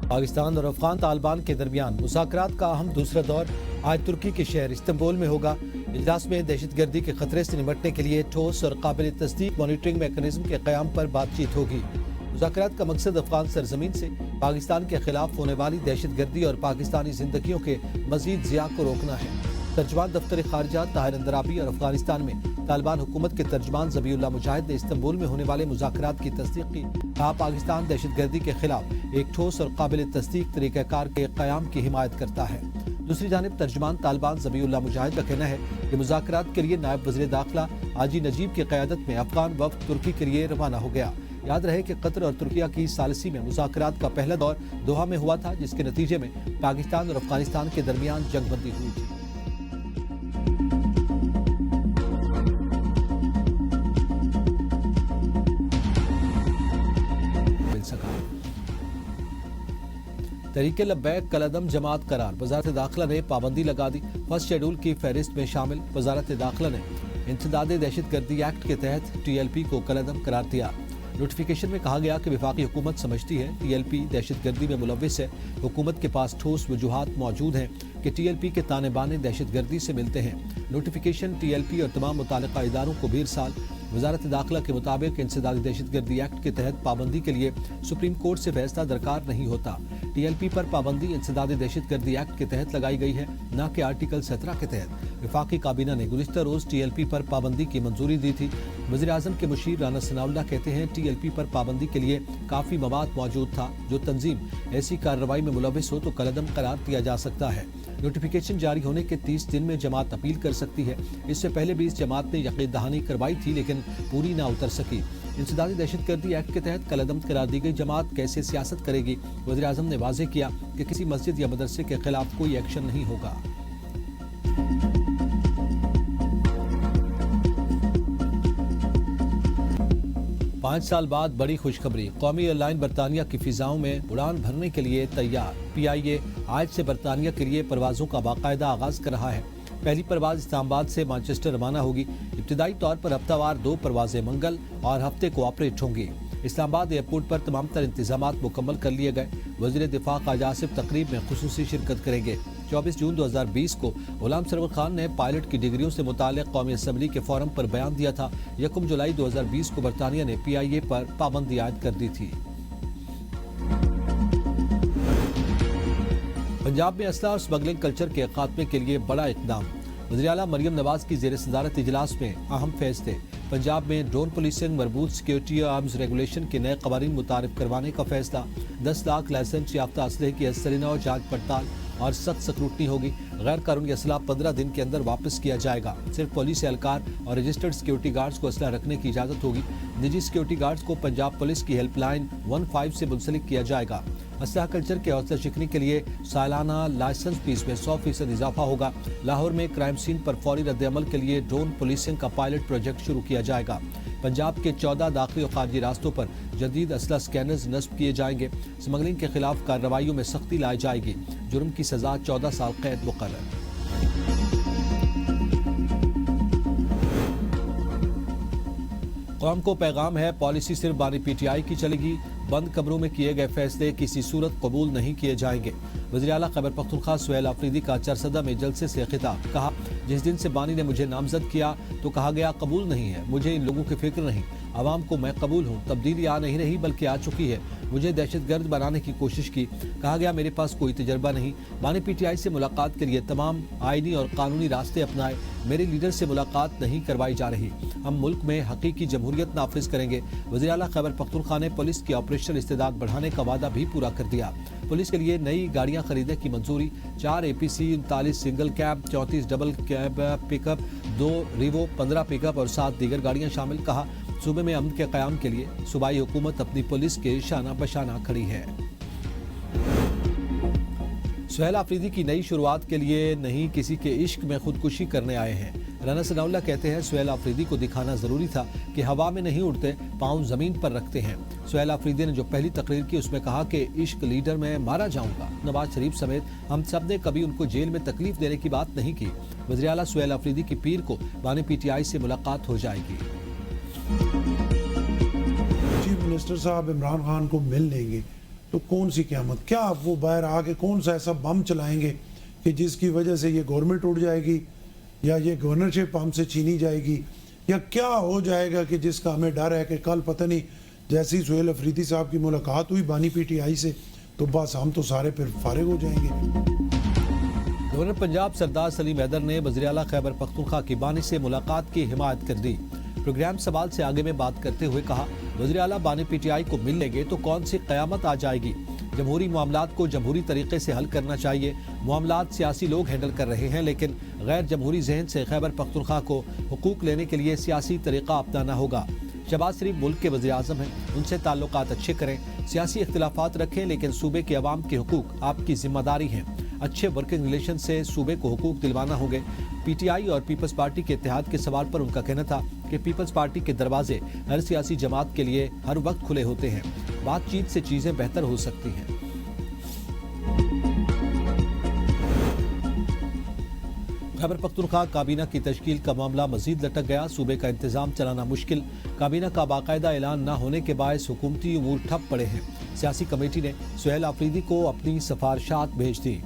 پاکستان اور افغان طالبان کے درمیان مذاکرات کا اہم دوسرا دور آج ترکی کے شہر استنبول میں ہوگا۔ اجلاس میں دہشت گردی کے خطرے سے نمٹنے کے لیے ٹھوس اور قابل تصدیق مانیٹرنگ میکانزم کے قیام پر بات چیت ہوگی۔ مذاکرات کا مقصد افغان سرزمین سے پاکستان کے خلاف ہونے والی دہشت گردی اور پاکستانی زندگیوں کے مزید ضیاع کو روکنا ہے۔ ترجمان دفتر خارجہ طاہر اندرابی اور افغانستان میں طالبان حکومت کے ترجمان ذبیح اللہ مجاہد نے استنبول میں ہونے والے مذاکرات کی تصدیق کی۔ کہا پاکستان دہشت گردی کے خلاف ایک ٹھوس اور قابل تصدیق طریقہ کار کے قیام کی حمایت کرتا ہے۔ دوسری جانب ترجمان طالبان ذبیح اللہ مجاہد کا کہنا ہے کہ مذاکرات کے لیے نائب وزیر داخلہ حاجی نجیب کی قیادت میں افغان وفد ترکی کے لیے روانہ ہو گیا۔ یاد رہے کہ قطر اور ترکیہ کی ثالثی میں مذاکرات کا پہلا دور دوحہ میں ہوا تھا، جس کے نتیجے میں پاکستان اور افغانستان کے درمیان جنگ بندی ہوئی تھی۔ تحریک لبیک کالعدم جماعت قرار، وزارت داخلہ نے پابندی لگا دی۔ فرسٹ شیڈول کی فہرست میں شامل۔ وزارت داخلہ نے انسداد دہشت گردی ایکٹ کے تحت ٹی ایل پی کو کالعدم قرار دیا۔ نوٹیفیکیشن میں کہا گیا کہ وفاقی حکومت سمجھتی ہے ٹی ایل پی دہشت گردی میں ملوث ہے۔ حکومت کے پاس ٹھوس وجوہات موجود ہیں کہ ٹی ایل پی کے تانے بانے دہشت گردی سے ملتے ہیں۔ نوٹیفیکیشن ٹی ایل پی اور تمام متعلقہ اداروں کو 20 سال وزارت داخلہ کے مطابق انسداد دہشت گردی ایکٹ کے تحت پابندی کے لیے سپریم کورٹ سے فیصلہ درکار نہیں ہوتا۔ ٹی ایل پی پر پابندی انسداد دہشت گردی ایکٹ کے تحت لگائی گئی ہے، نہ کہ آرٹیکل 17 کے تحت۔ وفاقی کابینہ نے گزشتہ روز ٹی ایل پی پر پابندی کی منظوری دی تھی۔ وزیر اعظم کے مشیر رانا ثناء اللہ کہتے ہیں ٹی ایل پی پر پابندی کے لیے کافی مواد موجود تھا۔ جو تنظیم ایسی کارروائی میں ملوث ہو تو کالعدم قرار دیا جا سکتا ہے۔ نوٹیفیکیشن جاری ہونے کے 30 دن میں جماعت اپیل کر سکتی ہے۔ اس سے پہلے بھی اس جماعت نے یقین دہانی کروائی تھی لیکن پوری نہ اتر سکی۔ انسداد دہشت گردی ایکٹ کے تحت کالعدم قرار دی گئی جماعت کیسے سیاست کرے گی؟ وزیر اعظم نے واضح کیا کہ کسی مسجد یا مدرسے کے خلاف کوئی ایکشن نہیں ہوگا۔ پانچ سال بعد بڑی خوشخبری، قومی ایئر لائن برطانیہ کی فضاؤں میں اڑان بھرنے کے لیے تیار۔ پی آئی اے آج سے برطانیہ کے لیے پروازوں کا باقاعدہ آغاز کر رہا ہے۔ پہلی پرواز اسلام آباد سے مانچسٹر روانہ ہوگی۔ ابتدائی طور پر ہفتہ وار 2 پروازیں منگل اور ہفتے کو آپریٹ ہوں گی۔ اسلام آباد ایئرپورٹ پر تمام تر انتظامات مکمل کر لیے گئے۔ وزیر دفاع خواجہ آصف تقریب میں خصوصی شرکت کریں گے۔ 24 جون 2020 کو غلام سرور خان نے پائلٹ کی ڈگریوں سے متعلق قومی اسمبلی کے فورم پر بیان دیا تھا۔ 1 جولائی 2020 کو برطانیہ نے پی آئی اے پر پابندی عائد کر دی تھی۔ پنجاب میں اسلحہ اور اسمگلنگ کلچر کے خاتمے کے لیے بڑا اقدام۔ وزیر اعلیٰ مریم نواز کی زیر صدارت اجلاس میں اہم فیصلے۔ پنجاب میں ڈرون پولیسنگ، مربوط سیکیورٹی اور آرمز ریگولیشن کے نئے قوانین متعارف کروانے کا فیصلہ۔ 10 لاکھ لائسنس یافتہ اسلحے کی ازسرینہ اور جانچ پڑتال اور سخت سکروٹنی ہوگی۔ غیر قانونی اسلحہ 15 دن کے اندر واپس کیا جائے گا۔ صرف پولیس اہلکار اور رجسٹرڈ سیکیورٹی گارڈز کو اسلحہ رکھنے کی اجازت ہوگی۔ نجی سیکیورٹی گارڈز کو پنجاب پولیس کی ہیلپ لائن 15 سے منسلک کیا جائے گا۔ اسلحہ کلچر کے حوصلہ شکنی کے لیے سالانہ لائسنس فیس میں 100% اضافہ ہوگا۔ لاہور میں کرائم سین پر فوری رد عمل کے لیے ڈرون پولیسنگ کا پائلٹ پروجیکٹ شروع کیا جائے گا۔ پنجاب کے 14 داخلی اور خارجی راستوں پر جدید اسلحہ سکینرز نصب کیے جائیں گے۔ اسمگلنگ کے خلاف کارروائیوں میں سختی لائی جائے گی۔ جرم کی سزا 14 سال قید مقرر۔ قوم کو پیغام ہے، پالیسی صرف بانی پی ٹی آئی کی چلے گی۔ بند کمروں میں کیے گئے فیصلے کسی صورت قبول نہیں کیے جائیں گے۔ وزیر اعلیٰ خیبر پختونخوا سہیل آفریدی کا چرسدہ میں جلسے سے خطاب۔ کہا جس دن سے بانی نے مجھے نامزد کیا تو کہا گیا قبول نہیں ہے، مجھے ان لوگوں کی فکر نہیں، عوام کو میں قبول ہوں۔ تبدیلی آ نہیں رہی بلکہ آ چکی ہے۔ مجھے دہشت گرد بنانے کی کوشش کی، کہا گیا میرے پاس کوئی تجربہ نہیں۔ بانی پی ٹی آئی سے ملاقات کے لیے تمام آئینی اور قانونی راستے اپنائے، میرے لیڈر سے ملاقات نہیں کروائی جا رہی۔ ہم ملک میں حقیقی جمہوریت نافذ کریں گے۔ وزیر اعلیٰ خیبر پختونخوا نے پولیس کی آپریشنل استعداد بڑھانے کا وعدہ بھی پورا کر دیا۔ پولیس کے لیے نئی گاڑیاں خریدنے کی منظوری، 4 اے پی سی، 39 سنگل کیب، 34 ڈبل کیب پک اپ، 2 ریوو، 15 پک اپ اور 7 دیگر گاڑیاں شامل۔ کہا صوبے میں امن کے قیام کے لیے صوبائی حکومت اپنی پولیس کے شانہ بشانہ کھڑی ہے۔ سہیل آفریدی کی نئی شروعات کے لیے نہیں کسی کے عشق میں خودکشی کرنے آئے ہیں۔ رانا ثناء اللہ کہتے ہیں سہیل آفریدی کو دکھانا ضروری تھا کہ ہوا میں نہیں اڑتے، پاؤں زمین پر رکھتے ہیں۔ سہیل آفریدی نے جو پہلی تقریر کی اس میں کہا کہ عشق لیڈر میں مارا جاؤں گا۔ نواز شریف سمیت ہم سب نے کبھی ان کو جیل میں تکلیف دینے کی بات نہیں کی۔ وزیر اعلیٰ سہیل آفریدی کی پیر کو بانی پی ٹی آئی سے ملاقات ہو جائے گی۔ چیف منسٹر صاحب عمران خان کو مل لیں گے تو کون سی قیامت؟ کیا وہ باہر آ کے کون سا ایسا بم چلائیں گے کہ جس کی وجہ سے یہ گورنمنٹ اٹھ جائے گی یا یہ گورنرشپ ہم سے چھینی جائے گی یا کیا ہو جائے گا کہ جس کا ہمیں ڈر ہے کہ کل پتہ نہیں جیسی سہیل افریدی صاحب کی ملاقات ہوئی بانی پی ٹی آئی سے تو بس ہم تو سارے پھر فارغ ہو جائیں گے۔ گورنر پنجاب سردار سلیم حیدر نے وزیر اعلیٰ خیبر پختونخوا کی بانی سے ملاقات کی حمایت کر دی۔ پروگرام سوال سے آگے میں بات کرتے ہوئے کہا، وزیر اعلیٰ بانی پی ٹی آئی کو مل لیں گے تو کون سی قیامت آ جائے گی؟ جمہوری معاملات کو جمہوری طریقے سے حل کرنا چاہیے۔ معاملات سیاسی لوگ ہینڈل کر رہے ہیں، لیکن غیر جمہوری ذہن سے خیبر پختونخوا کو حقوق لینے کے لیے سیاسی طریقہ اپنانا ہوگا۔ شہباز شریف ملک کے وزیر اعظم ہیں، ان سے تعلقات اچھے کریں، سیاسی اختلافات رکھیں، لیکن صوبے کے عوام کے حقوق آپ کی ذمہ داری ہیں۔ اچھے ورکنگ ریلیشن سے صوبے کو حقوق دلوانا ہوں گے۔ پی ٹی آئی اور پیپلز پارٹی کے اتحاد کے سوال پر ان کا کہنا تھا کہ پیپلز پارٹی کے دروازے ہر سیاسی جماعت کے لیے ہر وقت کھلے ہوتے ہیں، بات چیت سے چیزیں بہتر ہو سکتی ہیں۔ خیبر پختونخوا کابینہ کی تشکیل کا معاملہ مزید لٹک گیا، صوبے کا انتظام چلانا مشکل، کابینہ کا باقاعدہ اعلان نہ ہونے کے باعث حکومتی امور ٹھپ پڑے ہیں۔ سیاسی کمیٹی نے سہیل آفریدی کو اپنی سفارشات بھیج دی۔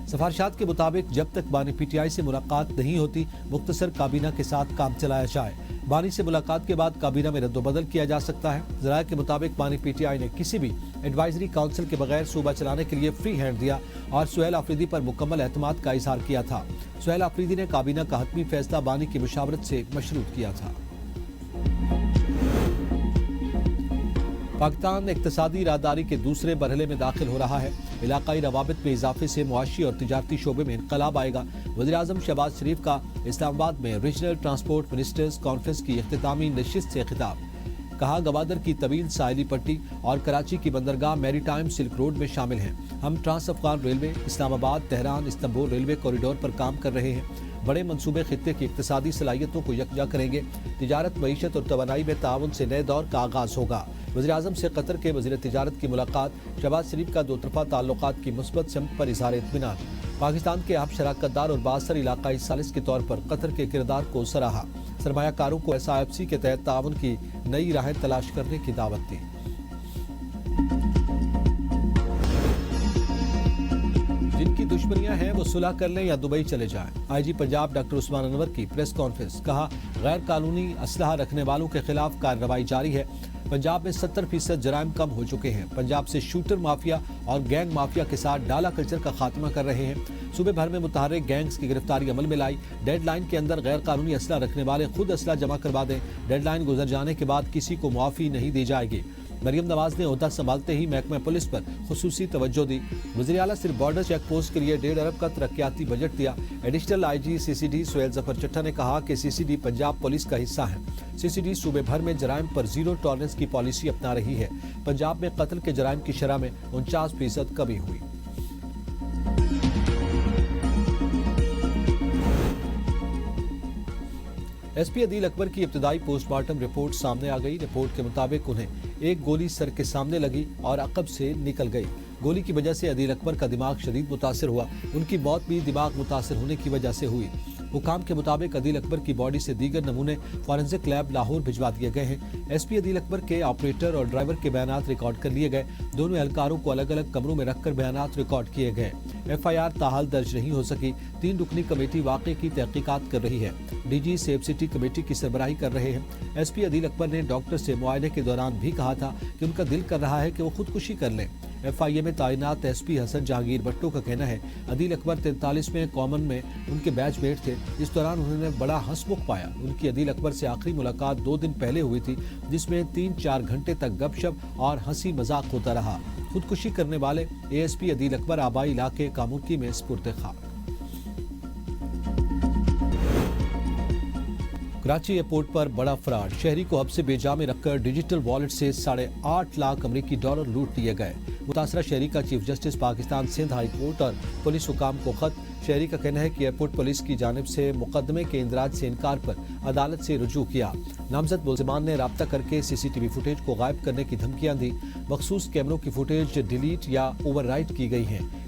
سفارشات کے مطابق جب تک بانی پی ٹی آئی سے ملاقات نہیں ہوتی مختصر کابینہ کے ساتھ کام چلایا جائے۔ بانی سے ملاقات کے بعد کابینہ میں رد و بدل کیا جا سکتا ہے۔ ذرائع کے مطابق بانی پی ٹی آئی نے کسی بھی ایڈوائزری کونسل کے بغیر صوبہ چلانے کے لیے فری ہینڈ دیا اور سہیل آفریدی پر مکمل اعتماد کا اظہار کیا تھا۔ سہیل آفریدی نے کابینہ کا حتمی فیصلہ بانی کی مشاورت سے مشروط کیا تھا۔ پاکستان اقتصادی راہداری کے دوسرے مرحلے میں داخل ہو رہا ہے۔ علاقائی روابط میں اضافے سے معاشی اور تجارتی شعبے میں انقلاب آئے گا۔ وزیراعظم شہباز شریف کا اسلام آباد میں ریجنل ٹرانسپورٹ منسٹرز کانفرنس کی اختتامی نشست سے خطاب۔ کہا، گوادر کی طویل ساحلی پٹی اور کراچی کی بندرگاہ میری ٹائم سلک روڈ میں شامل ہیں۔ ہم ٹرانس افغان ریلوے، اسلام آباد، تہران، استنبول ریلوے کوریڈور پر کام کر رہے ہیں۔ بڑے منصوبے خطے کی اقتصادی صلاحیتوں کو یکجا کریں گے۔ تجارت، معیشت اور توانائی میں تعاون سے نئے دور کا آغاز ہوگا۔ وزیراعظم سے قطر کے وزیر تجارت کی ملاقات، شہباز شریف کا دو طرفہ تعلقات کی مثبت سمت پر اظہار اطمینان۔ پاکستان کے اہم شراکت دار اور بااثر علاقائی ثالث کے طور پر قطر کے کردار کو سراہا۔ سرمایہ کاروں کو SIFC کے تحت تعاون کی نئی راہیں تلاش کرنے کی دعوت دی۔ جن کی دشمنیاں ہیں وہ صلح کر لیں یا دبئی چلے جائیں۔ IG پنجاب ڈاکٹر عثمان انور کی پریس کانفرنس، کہا، غیر قانونی اسلحہ رکھنے والوں کے خلاف کارروائی جاری ہے۔ پنجاب میں 70% جرائم کم ہو چکے ہیں۔ پنجاب سے شوٹر مافیا اور گینگ مافیا کے ساتھ ڈالا کلچر کا خاتمہ کر رہے ہیں۔ صوبے بھر میں متحرک گینگز کی گرفتاری عمل میں لائی۔ ڈیڈ لائن کے اندر غیر قانونی اسلحہ رکھنے والے خود اسلحہ جمع کروا دیں۔ ڈیڈ لائن گزر جانے کے بعد کسی کو معافی نہیں دی جائے گی۔ مریم نواز نے عہدہ سنبھالتے ہی محکمہ پولیس پر خصوصی توجہ دی۔ وزیر اعلیٰ صرف بارڈر چیک پوسٹ کے لیے 1.5 ارب کا ترقیاتی بجٹ دیا۔ ایڈیشنل IG CCD سہیل ظفر چٹھا نے کہا کہ CCD پنجاب پولیس کا حصہ ہے۔ CCD صوبے بھر میں جرائم پر زیرو ٹالرنس کی پالیسی اپنا رہی ہے۔ پنجاب میں قتل کے جرائم کی شرح میں 49% کمی ہوئی۔ SP عدیل اکبر کی ابتدائی پوسٹ مارٹم رپورٹ سامنے آ گئی۔ رپورٹ کے مطابق انہیں ایک گولی سر کے سامنے لگی اور عقب سے نکل گئی۔ گولی کی وجہ سے عدیل اکبر کا دماغ شدید متاثر ہوا۔ ان کی موت بھی دماغ متاثر ہونے کی وجہ سے ہوئی۔ حکام کے مطابق عدیل اکبر کی باڈی سے دیگر نمونے فورنزک لیب لاہور بھجوا دیے گئے ہیں۔ SP عدیل اکبر کے آپریٹر اور ڈرائیور کے بیانات ریکارڈ کر لیے گئے۔ دونوں اہلکاروں کو الگ الگ کمروں میں رکھ کر بیانات ریکارڈ کیے گئے۔ FIR تاحال درج نہیں ہو سکی۔ 3 رکنی کمیٹی واقعے کی تحقیقات کر رہی ہے۔ DG سیف سٹی کمیٹی کی سربراہی کر رہے ہیں۔ SP عدیل اکبر نے ڈاکٹر سے معائنے کے دوران بھی کہا تھا کہ ان کا دل کر رہا ہے کہ وہ خودکشی کر لیں۔ FIA میں تعینات SP حسن جہانگیر بٹو کا کہنا ہے، عدیل اکبر 43ویں کامن میں ان کے بیچ میٹ تھے۔ اس دوران انہوں نے بڑا ہنسمکھ پایا۔ ان کی عدیل اکبر سے آخری ملاقات 2 دن پہلے ہوئی تھی، جس میں 3-4 گھنٹے تک گپ شپ اور ہنسی مذاق ہوتا رہا۔ خودکشی کرنے والے ASP عدیل اکبر آبائی علاقے کامرکی میں سپرد خاک۔ کراچی ایئرپورٹ پر بڑا فراڈ، شہری کو حبس بے جا میں رکھ کر ڈیجیٹل والیٹ سے $8.5 لاکھ امریکی ڈالر لوٹ لیے گئے۔ متاثرہ شہری کا chief justice Pakistan Sindh high court اور پولیس حکام کو خط۔ شہری کا کہنا ہے کہ ایئرپورٹ پولیس کی جانب سے مقدمے کے اندراج سے انکار پر عدالت سے رجوع کیا۔ نامزد ملزمان نے رابطہ کر کے CCTV فوٹیج کو غائب کرنے کی دھمکیاں دی۔ مخصوص کیمروں کی فوٹیج ڈیلیٹ یا اوور رائٹ کی گئی ہیں۔